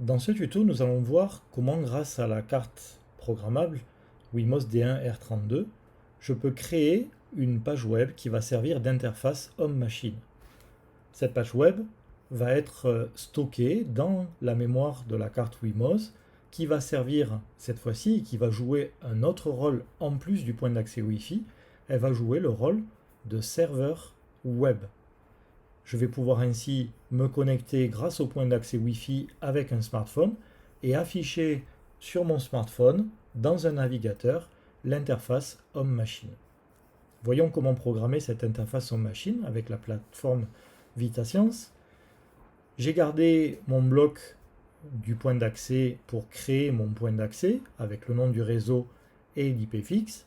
Dans ce tuto, nous allons voir comment, grâce à la carte programmable Wemos D1R32, je peux créer une page web qui va servir d'interface homme-machine. Cette page web va être stockée dans la mémoire de la carte Wemos, qui va servir cette fois-ci, qui va jouer un autre rôle en plus du point d'accès Wi-Fi. Elle va jouer le rôle de serveur web. Je vais pouvoir ainsi me connecter grâce au point d'accès Wi-Fi avec un smartphone et afficher sur mon smartphone, dans un navigateur, l'interface Home-Machine. Voyons comment programmer cette interface Home-Machine avec la plateforme VitaScience. J'ai gardé mon bloc du point d'accès pour créer mon point d'accès avec le nom du réseau et l'IP fixe.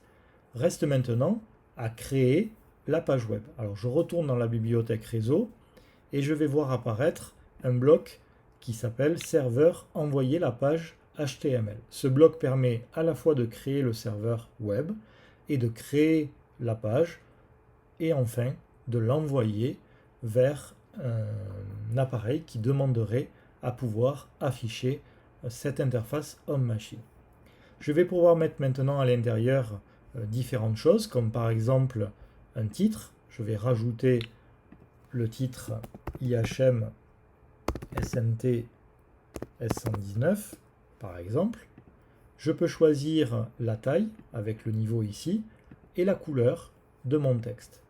Reste maintenant à créer la page web. Alors je retourne dans la bibliothèque réseau et je vais voir apparaître un bloc qui s'appelle serveur envoyer la page HTML. Ce bloc permet à la fois de créer le serveur web et de créer la page et enfin de l'envoyer vers un appareil qui demanderait à pouvoir afficher cette interface Home-Machine. Je vais pouvoir mettre maintenant à l'intérieur différentes choses, comme par exemple un titre. Je vais rajouter le titre IHM SMT S119 par exemple. Je peux choisir la taille avec le niveau ici et la couleur de mon texte.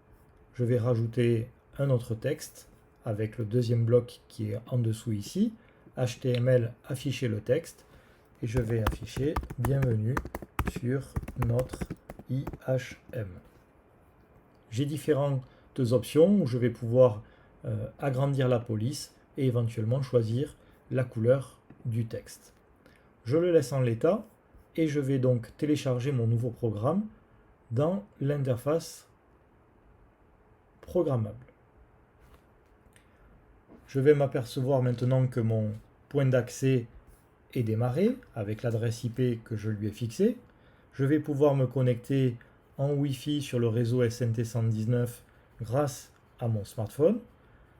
Je vais rajouter un autre texte avec le deuxième bloc qui est en dessous ici, HTML afficher le texte, et je vais afficher bienvenue sur notre IHM. J'ai différentes options où je vais pouvoir agrandir la police et éventuellement choisir la couleur du texte. Je le laisse en l'état et je vais donc télécharger mon nouveau programme dans l'interface programmable. Je vais m'apercevoir maintenant que mon point d'accès est démarré avec l'adresse IP que je lui ai fixée. Je vais pouvoir me connecter en Wi-Fi sur le réseau SNT 119 grâce à mon smartphone.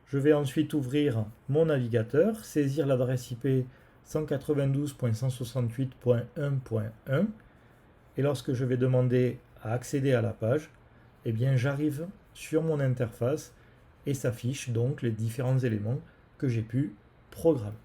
Je vais ensuite ouvrir mon navigateur, saisir l'adresse IP 192.168.1.1 et lorsque je vais demander à accéder à la page, eh bien j'arrive sur mon interface et s'affichent donc les différents éléments que j'ai pu programmer.